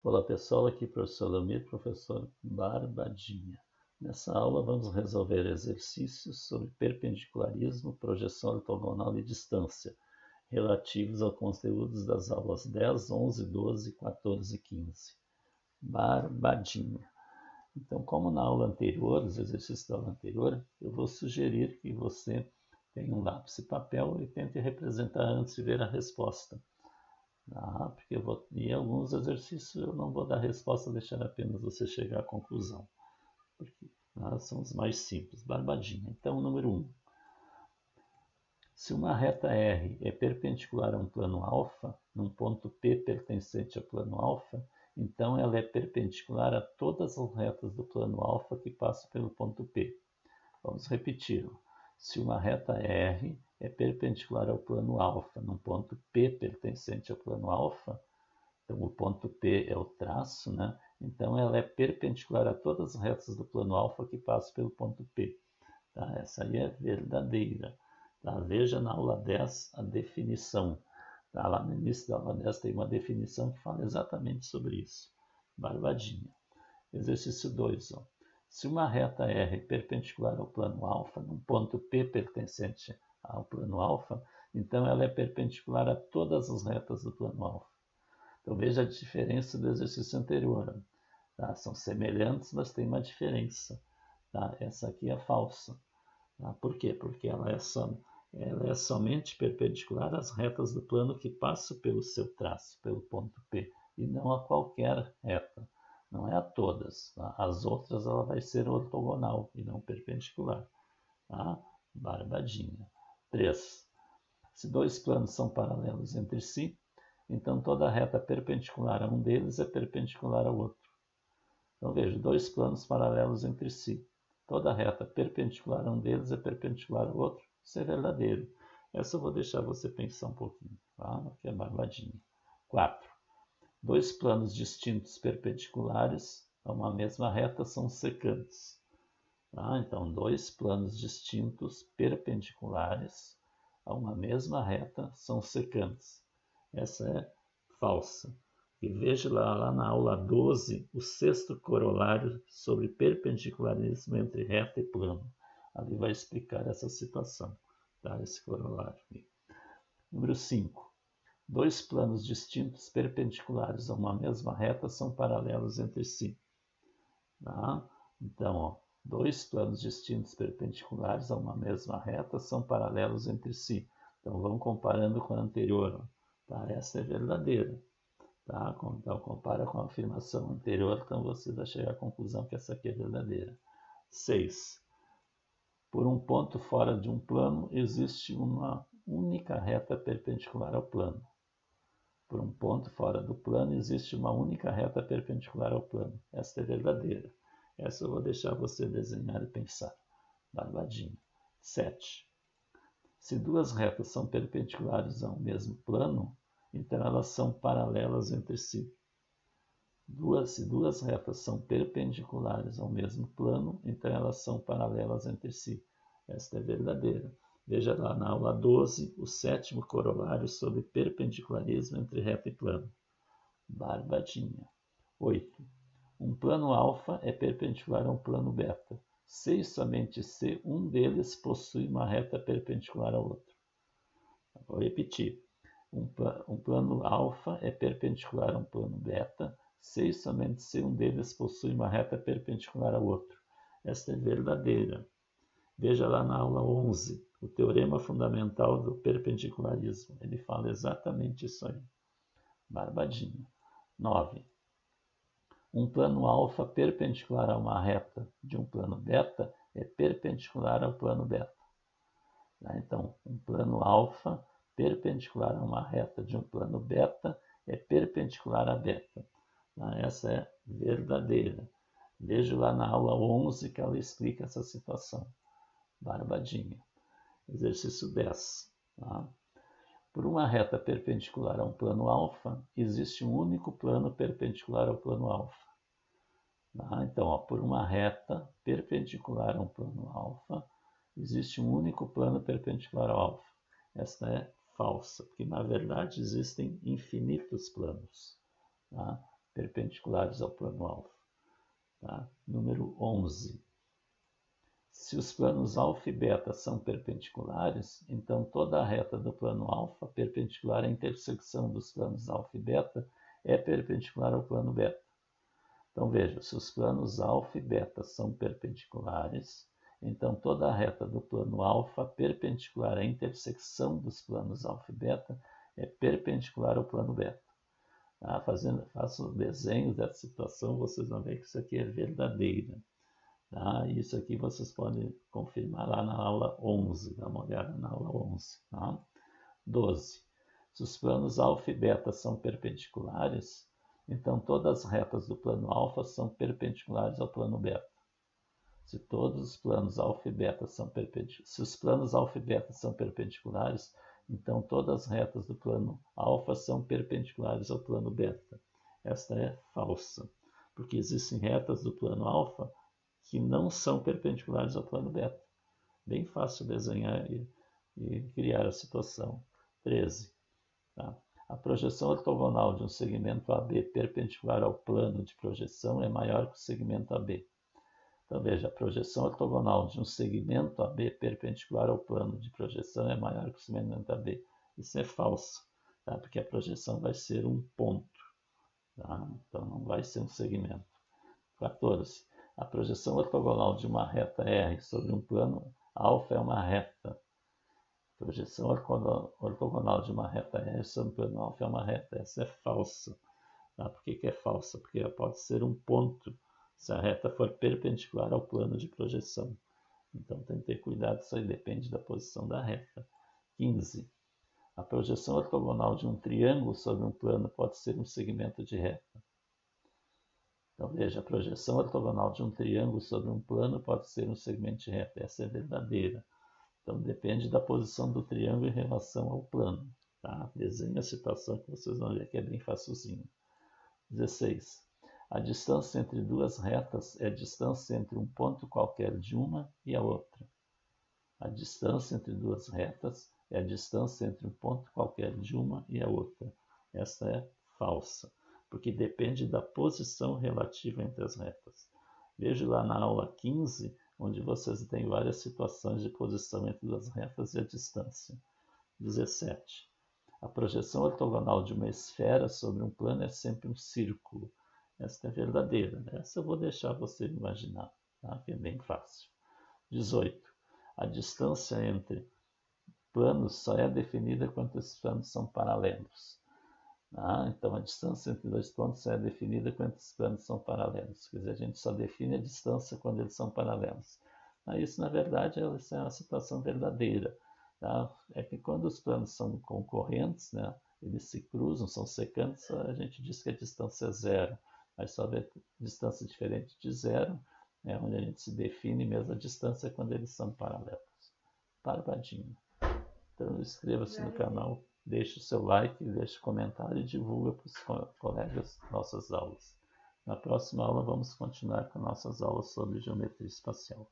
Olá pessoal, aqui professor Leomir, professor Barbadinha. Nessa aula vamos resolver exercícios sobre perpendicularismo, projeção ortogonal e distância, relativos aos conteúdos das aulas 10, 11, 12, 14 e 15. Barbadinha. Então, como na aula anterior, os exercícios da aula anterior, eu vou sugerir que você tenha um lápis e papel e tente representar antes de ver a resposta. Porque em alguns exercícios eu não vou dar resposta, deixar apenas você chegar à conclusão. Porque são os mais simples. Barbadinha. Então, número 1. Se uma reta R é perpendicular a um plano alfa, num ponto P pertencente ao plano alfa, então ela é perpendicular a todas as retas do plano alfa que passam pelo ponto P. Vamos repetir. Se uma reta R é perpendicular ao plano alfa, num ponto P pertencente ao plano alfa, então o ponto P é o traço, né? Então ela é perpendicular a todas as retas do plano alfa que passam pelo ponto P. Tá? Essa aí é verdadeira. Tá? Veja na aula 10 a definição. Tá? Lá no início da aula 10 tem uma definição que fala exatamente sobre isso. Barbadinha. Exercício 2. Ó. Se uma reta R é perpendicular ao plano alfa, num ponto P pertencente ao plano alfa, então ela é perpendicular a todas as retas do plano alfa. Então veja a diferença do exercício anterior. Tá? São semelhantes, mas tem uma diferença. Tá? Essa aqui é falsa. Tá? Por quê? Porque ela é somente perpendicular às retas do plano que passam pelo seu traço, pelo ponto P, e não a qualquer reta. Não é a todas. Tá? As outras ela vai ser ortogonal e não perpendicular. Tá? Barbadinha. 3. Se dois planos são paralelos entre si, então toda reta perpendicular a um deles é perpendicular ao outro. Então veja, dois planos paralelos entre si. Toda reta perpendicular a um deles é perpendicular ao outro. Isso é verdadeiro. Essa eu vou deixar você pensar um pouquinho, tá? Que é barbadinha. 4. Dois planos distintos perpendiculares a uma mesma reta são secantes. Tá? Então, dois planos distintos perpendiculares a uma mesma reta são secantes. Essa é falsa. E veja lá na aula 12 o sexto corolário sobre perpendicularismo entre reta e plano. Ali vai explicar essa situação, tá? Esse corolário. Número 5. Dois planos distintos perpendiculares a uma mesma reta são paralelos entre si. Tá? Então, ó, dois planos distintos perpendiculares a uma mesma reta são paralelos entre si. Então, vamos comparando com a anterior. Tá? Essa é verdadeira. Tá? Então, compara com a afirmação anterior, então você vai chegar à conclusão que essa aqui é verdadeira. 6. Por um ponto fora de um plano, existe uma única reta perpendicular ao plano. Por um ponto fora do plano, existe uma única reta perpendicular ao plano. Esta é verdadeira. Essa eu vou deixar você desenhar e pensar. Barbadinho. 7. Se duas retas são perpendiculares ao mesmo plano, então elas são paralelas entre si. Se duas retas são perpendiculares ao mesmo plano, então elas são paralelas entre si. Esta é verdadeira. Veja lá na aula 12, o sétimo corolário sobre perpendicularismo entre reta e plano. Barbadinha. 8. Um plano alfa é perpendicular a um plano beta. Se e somente se um deles possui uma reta perpendicular ao outro. Vou repetir. Um plano alfa é perpendicular a um plano beta, se e somente se um deles possui uma reta perpendicular ao outro. Esta é verdadeira. Veja lá na aula 11, o teorema fundamental do perpendicularismo. Ele fala exatamente isso aí. Barbadinha. 9. Um plano alfa perpendicular a uma reta de um plano beta é perpendicular ao plano beta. Então, um plano alfa perpendicular a uma reta de um plano beta é perpendicular a beta. Essa é verdadeira. Veja lá na aula 11 que ela explica essa situação. Barbadinha. Exercício 10. Tá? Por uma reta perpendicular a um plano alfa, existe um único plano perpendicular ao plano alfa. Tá? Então, ó, por uma reta perpendicular a um plano alfa, existe um único plano perpendicular ao alfa. Esta é falsa, porque na verdade existem infinitos planos, tá? perpendiculares ao plano alfa. Tá? Número 11. Se os planos alfa e beta são perpendiculares, então toda a reta do plano alfa perpendicular à intersecção dos planos alfa e beta é perpendicular ao plano beta. Então veja, se os planos alfa e beta são perpendiculares, então toda a reta do plano alfa perpendicular à intersecção dos planos alfa e beta é perpendicular ao plano beta. Tá? Faço o desenho dessa situação, vocês vão ver que isso aqui é verdadeira. Tá? Isso aqui vocês podem confirmar lá na aula 11, dá uma olhada na aula 11. Tá? 12. Se os planos alfa e beta são perpendiculares, então todas as retas do plano alfa são perpendiculares ao plano beta. Se todos os planos alfa e beta são perpendiculares, se os planos alfa e beta são perpendiculares, então todas as retas do plano alfa são perpendiculares ao plano beta. Esta é falsa, porque existem retas do plano alfa que não são perpendiculares ao plano beta. Bem fácil desenhar e criar a situação. 13. Tá? A projeção ortogonal de um segmento AB perpendicular ao plano de projeção é maior que o segmento AB. Então veja, a projeção ortogonal de um segmento AB perpendicular ao plano de projeção é maior que o segmento AB. Isso é falso, tá? Porque a projeção vai ser um ponto. Tá? Então não vai ser um segmento. 14. A projeção ortogonal de uma reta R sobre um plano alfa é uma reta. A projeção ortogonal de uma reta R sobre um plano alfa é uma reta. Essa é falsa. Tá? Por que é falsa? Porque ela pode ser um ponto se a reta for perpendicular ao plano de projeção. Então tem que ter cuidado, isso aí depende da posição da reta. 15. A projeção ortogonal de um triângulo sobre um plano pode ser um segmento de reta. Então veja, a projeção ortogonal de um triângulo sobre um plano pode ser um segmento de reta. Essa é verdadeira. Então depende da posição do triângulo em relação ao plano. Tá? Desenhe a situação que vocês vão ver que é bem facilzinho. 16. A distância entre duas retas é a distância entre um ponto qualquer de uma e a outra. A distância entre duas retas é a distância entre um ponto qualquer de uma e a outra. Essa é falsa, porque depende da posição relativa entre as retas. Veja lá na aula 15, onde vocês têm várias situações de posição entre duas retas e a distância. 17. A projeção ortogonal de uma esfera sobre um plano é sempre um círculo. Esta é verdadeira. Essa eu vou deixar você imaginar, tá? Que é bem fácil. 18. A distância entre planos só é definida quando esses planos são paralelos. Então, a distância entre dois pontos é definida quando esses planos são paralelos. Quer dizer, a gente só define a distância quando eles são paralelos. Isso, na verdade, é uma situação verdadeira. Tá? É que quando os planos são concorrentes, né, eles se cruzam, são secantes, a gente diz que a distância é zero. Mas só ver distância diferente de zero, onde a gente se define mesmo a distância quando eles são paralelos. Barbadinho. Então inscreva-se no canal, deixe o seu like, deixe o comentário e divulga para os colegas nossas aulas. Na próxima aula vamos continuar com nossas aulas sobre geometria espacial.